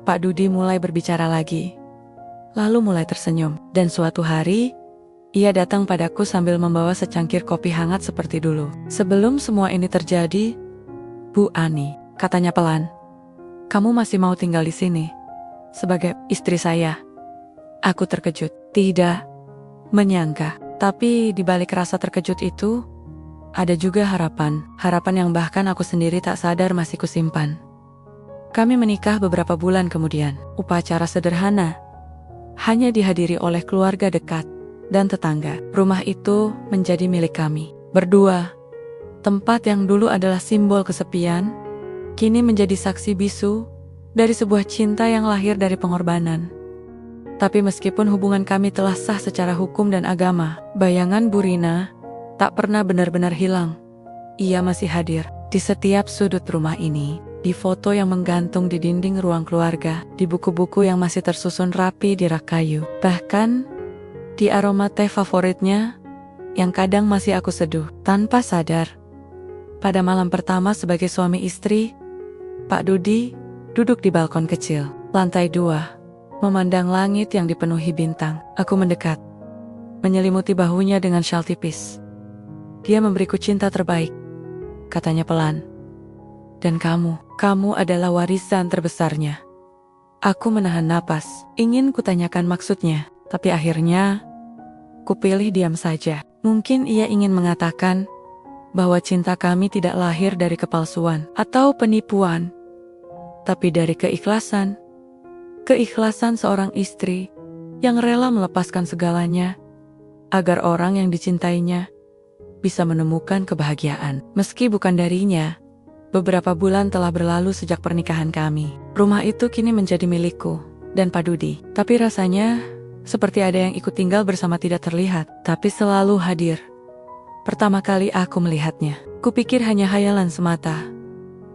Pak Dudi mulai berbicara lagi, lalu mulai tersenyum. Dan suatu hari, ia datang padaku sambil membawa secangkir kopi hangat seperti dulu. "Sebelum semua ini terjadi, Bu Ani," katanya pelan, "kamu masih mau tinggal di sini sebagai istri saya?" Aku terkejut, tidak menyangka. Tapi di balik rasa terkejut itu, ada juga harapan yang bahkan aku sendiri tak sadar masih kusimpan. Kami menikah beberapa bulan kemudian. Upacara sederhana, hanya dihadiri oleh keluarga dekat dan tetangga. Rumah itu menjadi milik kami berdua. Tempat yang dulu adalah simbol kesepian, kini menjadi saksi bisu dari sebuah cinta yang lahir dari pengorbanan. Tapi meskipun hubungan kami telah sah secara hukum dan agama, bayangan Bu Rina tak pernah benar-benar hilang. Ia masih hadir di setiap sudut rumah ini, di foto yang menggantung di dinding ruang keluarga, di buku-buku yang masih tersusun rapi di rak kayu, bahkan di aroma teh favoritnya yang kadang masih aku seduh tanpa sadar. Pada malam pertama sebagai suami istri, Pak Dudi duduk di balkon kecil, lantai 2, memandang langit yang dipenuhi bintang. Aku mendekat, menyelimuti bahunya dengan syal tipis. "Dia memberiku cinta terbaik," katanya pelan. "Dan kamu adalah warisan terbesarnya." Aku menahan napas, ingin kutanyakan maksudnya, tapi akhirnya kupilih diam saja. Mungkin ia ingin mengatakan bahwa cinta kami tidak lahir dari kepalsuan atau penipuan, tapi dari keikhlasan. Keikhlasan seorang istri yang rela melepaskan segalanya agar orang yang dicintainya bisa menemukan kebahagiaan. Meski bukan darinya, beberapa bulan telah berlalu sejak pernikahan kami. Rumah itu kini menjadi milikku dan Pak Dudi. Tapi rasanya seperti ada yang ikut tinggal bersama tidak terlihat, tapi selalu hadir. Pertama kali aku melihatnya, kupikir hanya hayalan semata.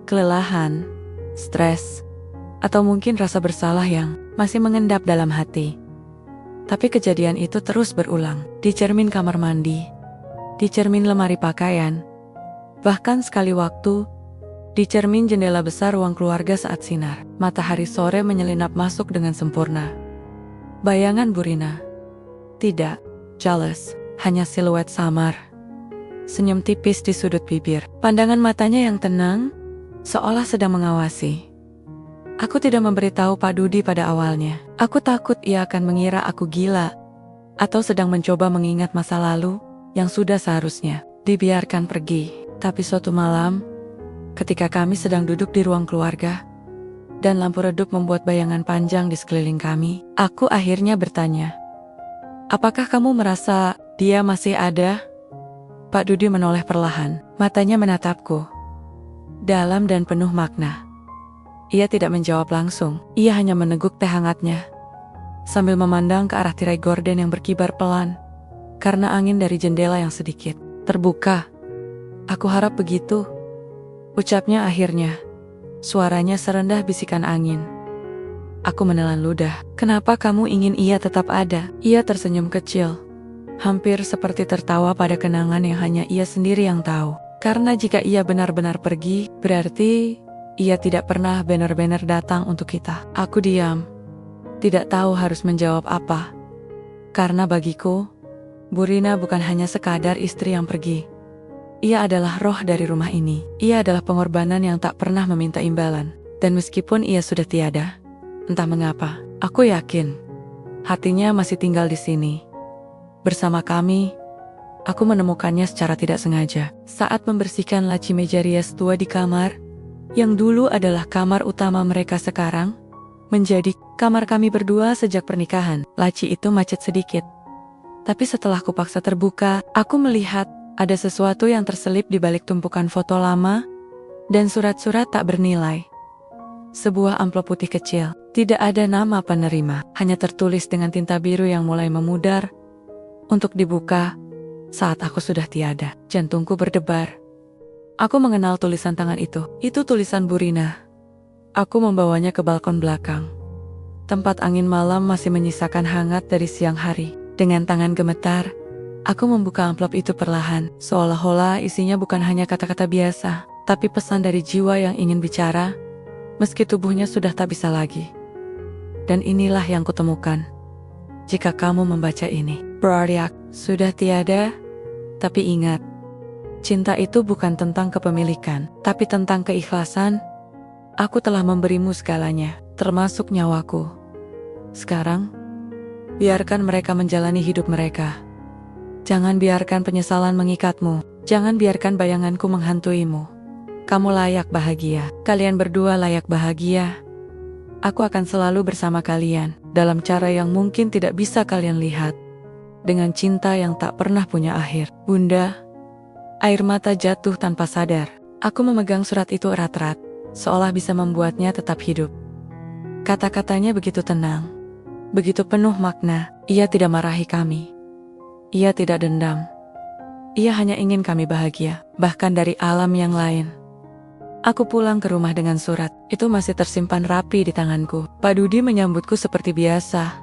Kelelahan, stres, atau mungkin rasa bersalah yang masih mengendap dalam hati. Tapi kejadian itu terus berulang, di cermin kamar mandi, di cermin lemari pakaian, bahkan sekali waktu, di cermin jendela besar ruang keluarga saat sinar matahari sore menyelinap masuk dengan sempurna. Bayangan Bu Rina, tidak jelas, hanya siluet samar. Senyum tipis di sudut bibir, pandangan matanya yang tenang, seolah sedang mengawasi. Aku tidak memberitahu Pak Dudi pada awalnya. Aku takut ia akan mengira aku gila atau sedang mencoba mengingat masa lalu yang sudah seharusnya dibiarkan pergi. Tapi suatu malam, ketika kami sedang duduk di ruang keluarga dan lampu redup membuat bayangan panjang di sekeliling kami, aku akhirnya bertanya, "Apakah kamu merasa dia masih ada?" Pak Dudi menoleh perlahan, matanya menatapku, dalam dan penuh makna. Ia tidak menjawab langsung, ia hanya meneguk teh hangatnya, sambil memandang ke arah tirai gorden yang berkibar pelan, karena angin dari jendela yang sedikit terbuka. "Aku harap begitu," ucapnya akhirnya, suaranya serendah bisikan angin. Aku menelan ludah. "Kenapa kamu ingin ia tetap ada?" Ia tersenyum kecil, hampir seperti tertawa pada kenangan yang hanya ia sendiri yang tahu. Karena jika ia benar-benar pergi, berarti ia tidak pernah benar-benar datang untuk kita. Aku diam, tidak tahu harus menjawab apa. Karena bagiku, Burina bukan hanya sekadar istri yang pergi. Ia adalah roh dari rumah ini. Ia adalah pengorbanan yang tak pernah meminta imbalan. Dan meskipun ia sudah tiada, entah mengapa, aku yakin hatinya masih tinggal di sini. Bersama kami, aku menemukannya secara tidak sengaja. Saat membersihkan laci meja rias tua di kamar, yang dulu adalah kamar utama mereka sekarang, menjadi kamar kami berdua sejak pernikahan. Laci itu macet sedikit. Tapi setelah kupaksa terbuka, aku melihat ada sesuatu yang terselip di balik tumpukan foto lama dan surat-surat tak bernilai. Sebuah amplop putih kecil, tidak ada nama penerima, hanya tertulis dengan tinta biru yang mulai memudar. Untuk dibuka, saat aku sudah tiada, jantungku berdebar. Aku mengenal tulisan tangan itu tulisan Burina. Aku membawanya ke balkon belakang. Tempat angin malam masih menyisakan hangat dari siang hari. Dengan tangan gemetar, aku membuka amplop itu perlahan, seolah-olah isinya bukan hanya kata-kata biasa, tapi pesan dari jiwa yang ingin bicara, meski tubuhnya sudah tak bisa lagi. Dan inilah yang kutemukan. Jika kamu membaca ini, berarti aku sudah tiada, tapi ingat, cinta itu bukan tentang kepemilikan, tapi tentang keikhlasan. Aku telah memberimu segalanya, termasuk nyawaku. Sekarang, biarkan mereka menjalani hidup mereka. Jangan biarkan penyesalan mengikatmu. Jangan biarkan bayanganku menghantuimu. Kamu layak bahagia. Kalian berdua layak bahagia. Aku akan selalu bersama kalian, dalam cara yang mungkin tidak bisa kalian lihat. Dengan cinta yang tak pernah punya akhir. Bunda, air mata jatuh tanpa sadar. Aku memegang surat itu erat-erat, seolah bisa membuatnya tetap hidup. Kata-katanya begitu tenang, begitu penuh makna. Ia tidak marahi kami. Ia tidak dendam. Ia hanya ingin kami bahagia, bahkan dari alam yang lain. Aku pulang ke rumah dengan surat. Itu masih tersimpan rapi di tanganku. Pak Dudi menyambutku seperti biasa,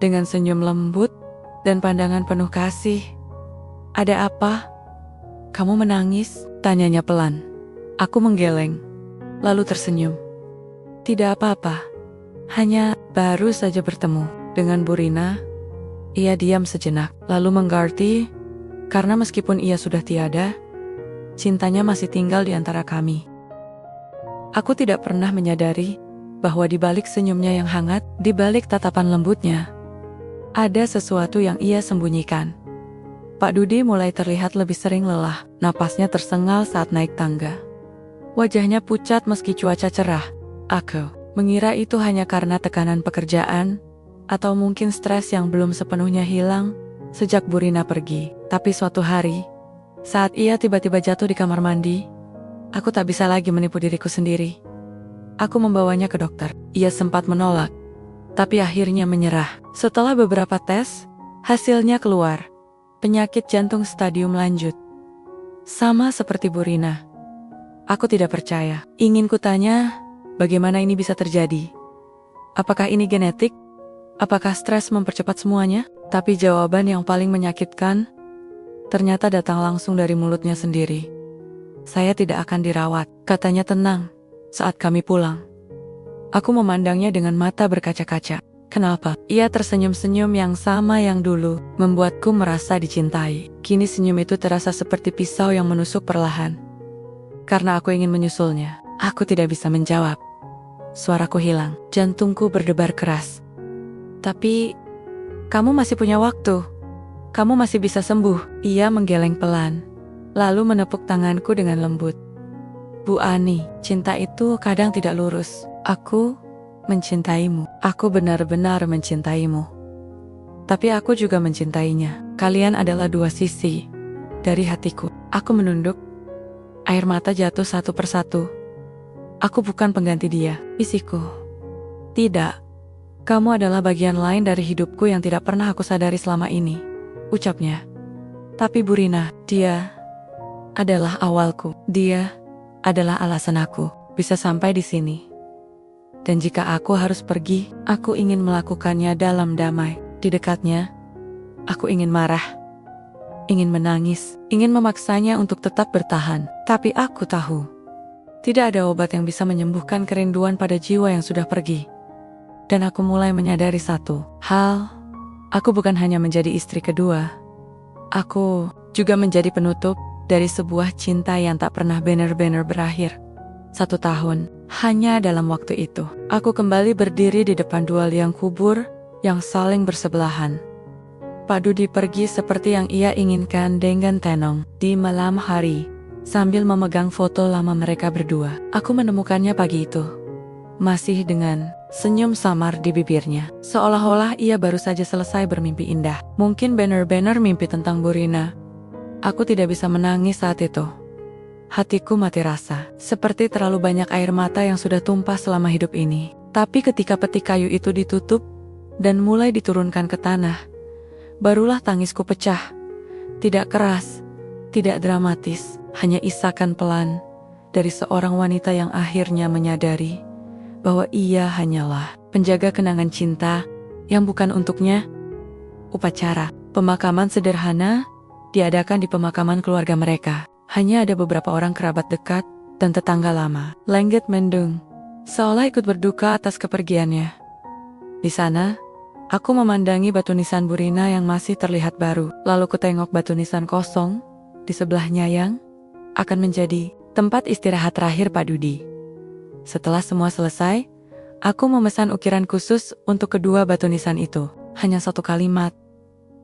dengan senyum lembut dan pandangan penuh kasih. "Ada apa? Kamu menangis?" tanyanya pelan. Aku menggeleng, lalu tersenyum. "Tidak apa-apa. Hanya baru saja bertemu dengan Burina." Ia diam sejenak, lalu mengganti, karena meskipun ia sudah tiada, cintanya masih tinggal di antara kami. Aku tidak pernah menyadari bahwa di balik senyumnya yang hangat, di balik tatapan lembutnya, ada sesuatu yang ia sembunyikan. Pak Dudi mulai terlihat lebih sering lelah, napasnya tersengal saat naik tangga. Wajahnya pucat meski cuaca cerah. Aku mengira itu hanya karena tekanan pekerjaan, atau mungkin stres yang belum sepenuhnya hilang sejak Burina pergi. Tapi suatu hari, saat ia tiba-tiba jatuh di kamar mandi, aku tak bisa lagi menipu diriku sendiri. Aku membawanya ke dokter. Ia sempat menolak, tapi akhirnya menyerah. Setelah beberapa tes, hasilnya keluar. Penyakit jantung stadium lanjut. Sama seperti Burina. Aku tidak percaya. Ingin kutanya, bagaimana ini bisa terjadi? Apakah ini genetik? Apakah stres mempercepat semuanya? Tapi jawaban yang paling menyakitkan ternyata datang langsung dari mulutnya sendiri. "Saya tidak akan dirawat," katanya tenang saat kami pulang. Aku memandangnya dengan mata berkaca-kaca. Kenapa? Ia tersenyum-senyum yang sama yang dulu membuatku merasa dicintai. Kini senyum itu terasa seperti pisau yang menusuk perlahan. Karena aku ingin menyusulnya, aku tidak bisa menjawab. Suaraku hilang, jantungku berdebar keras. Tapi, kamu masih punya waktu. Kamu masih bisa sembuh. Ia menggeleng pelan, lalu menepuk tanganku dengan lembut. Bu Ani, cinta itu kadang tidak lurus. Aku mencintaimu. Aku benar-benar mencintaimu. Tapi aku juga mencintainya. Kalian adalah dua sisi dari hatiku. Aku menunduk. Air mata jatuh satu persatu. Aku bukan pengganti dia, bisikku. Tidak. Kamu adalah bagian lain dari hidupku yang tidak pernah aku sadari selama ini, ucapnya. Tapi Bu Rina, dia adalah awalku. Dia adalah alasan aku bisa sampai di sini. Dan jika aku harus pergi, aku ingin melakukannya dalam damai. Di dekatnya, aku ingin marah, ingin menangis, ingin memaksanya untuk tetap bertahan. Tapi aku tahu, tidak ada obat yang bisa menyembuhkan kerinduan pada jiwa yang sudah pergi. Dan aku mulai menyadari satu hal, aku bukan hanya menjadi istri kedua. Aku juga menjadi penutup dari sebuah cinta yang tak pernah benar-benar berakhir. 1 tahun, hanya dalam waktu itu, aku kembali berdiri di depan 2 liang kubur yang saling bersebelahan. Pak Dudi pergi seperti yang ia inginkan dengan tenang di malam hari, sambil memegang foto lama mereka berdua. Aku menemukannya pagi itu, masih dengan senyum samar di bibirnya, seolah-olah ia baru saja selesai bermimpi indah. Mungkin benar-benar mimpi tentang Bu Rina. Aku tidak bisa menangis saat itu. Hatiku mati rasa, seperti terlalu banyak air mata yang sudah tumpah selama hidup ini. Tapi ketika peti kayu itu ditutup dan mulai diturunkan ke tanah, barulah tangisku pecah. Tidak keras, tidak dramatis, hanya isakan pelan dari seorang wanita yang akhirnya menyadari bahwa ia hanyalah penjaga kenangan cinta yang bukan untuknya. Upacara pemakaman sederhana diadakan di pemakaman keluarga mereka. Hanya ada beberapa orang kerabat dekat dan tetangga lama. Lengget mendung, seolah ikut berduka atas kepergiannya. Di sana, aku memandangi batu nisan Bu Rina yang masih terlihat baru. Lalu kutengok batu nisan kosong di sebelahnya yang akan menjadi tempat istirahat terakhir Pak Dudi. Setelah semua selesai, aku memesan ukiran khusus untuk kedua batu nisan itu. Hanya 1 kalimat,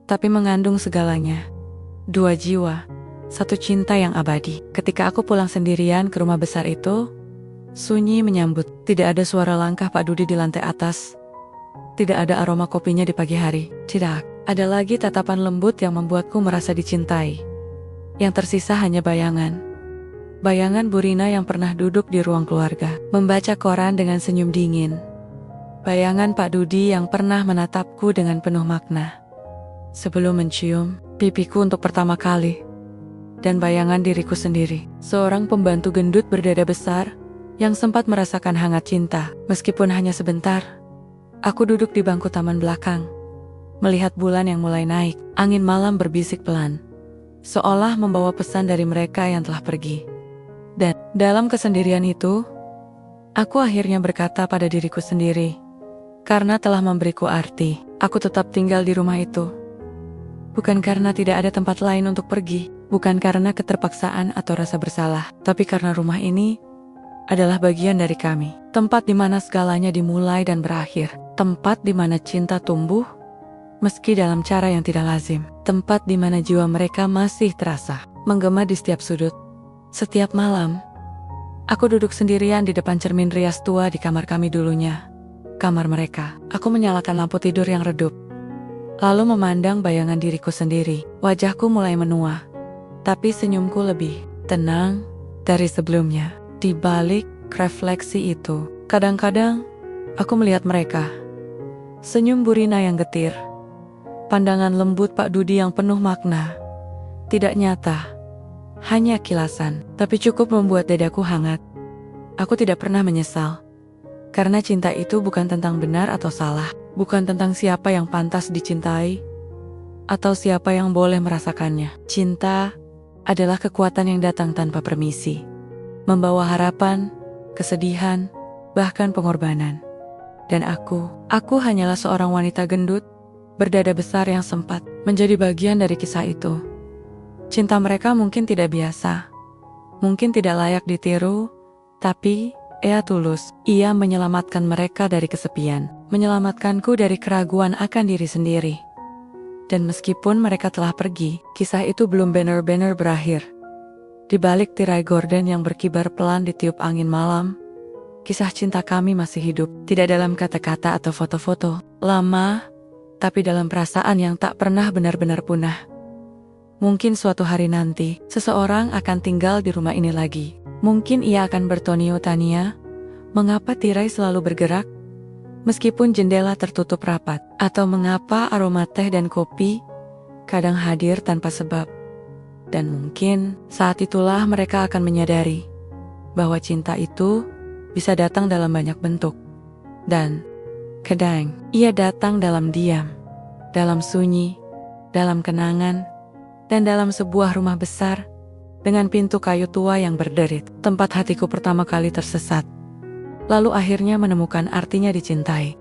tapi mengandung segalanya. 2 jiwa, 1 cinta yang abadi. Ketika aku pulang sendirian ke rumah besar itu, sunyi menyambut. Tidak ada suara langkah Pak Dudi di lantai atas. Tidak ada aroma kopinya di pagi hari. Tidak ada lagi tatapan lembut yang membuatku merasa dicintai. Yang tersisa hanya bayangan. Bayangan Bu Rina yang pernah duduk di ruang keluarga, membaca koran dengan senyum dingin. Bayangan Pak Dudi yang pernah menatapku dengan penuh makna sebelum mencium pipiku untuk pertama kali. Dan bayangan diriku sendiri, seorang pembantu gendut berdada besar yang sempat merasakan hangat cinta, meskipun hanya sebentar. Aku duduk di bangku taman belakang, melihat bulan yang mulai naik. Angin malam berbisik pelan, seolah membawa pesan dari mereka yang telah pergi. Dan dalam kesendirian itu, aku akhirnya berkata pada diriku sendiri, karena telah memberiku arti, aku tetap tinggal di rumah itu. Bukan karena tidak ada tempat lain untuk pergi, bukan karena keterpaksaan atau rasa bersalah, tapi karena rumah ini adalah bagian dari kami. Tempat di mana segalanya dimulai dan berakhir. Tempat di mana cinta tumbuh, meski dalam cara yang tidak lazim. Tempat di mana jiwa mereka masih terasa menggema di setiap sudut. Setiap malam, aku duduk sendirian di depan cermin rias tua di kamar kami dulunya. Kamar mereka. Aku menyalakan lampu tidur yang redup, lalu memandang bayangan diriku sendiri. Wajahku mulai menua, tapi senyumku lebih tenang dari sebelumnya. Di balik refleksi itu, kadang-kadang aku melihat mereka. Senyum Bu Rina yang getir, pandangan lembut Pak Dudi yang penuh makna. Tidak nyata, hanya kilasan, tapi cukup membuat dadaku hangat. Aku tidak pernah menyesal, karena cinta itu bukan tentang benar atau salah, bukan tentang siapa yang pantas dicintai atau siapa yang boleh merasakannya. Cinta adalah kekuatan yang datang tanpa permisi, membawa harapan, kesedihan, bahkan pengorbanan. Dan aku hanyalah seorang wanita gendut, berdada besar yang sempat menjadi bagian dari kisah itu. Cinta mereka mungkin tidak biasa, mungkin tidak layak ditiru, tapi Ia tulus, ia menyelamatkan mereka dari kesepian, menyelamatkanku dari keraguan akan diri sendiri. Dan meskipun mereka telah pergi, kisah itu belum benar-benar berakhir. Di balik tirai gorden yang berkibar pelan ditiup angin malam, kisah cinta kami masih hidup, tidak dalam kata-kata atau foto-foto lama, tapi dalam perasaan yang tak pernah benar-benar punah. Mungkin suatu hari nanti, seseorang akan tinggal di rumah ini lagi. Mungkin ia akan bertanya, mengapa tirai selalu bergerak? Meskipun jendela tertutup rapat, atau mengapa aroma teh dan kopi kadang hadir tanpa sebab. Dan mungkin saat itulah mereka akan menyadari bahwa cinta itu bisa datang dalam banyak bentuk. Dan kadang ia datang dalam diam, dalam sunyi, dalam kenangan, dan dalam sebuah rumah besar dengan pintu kayu tua yang berderit, tempat hatiku pertama kali tersesat, lalu akhirnya menemukan artinya dicintai.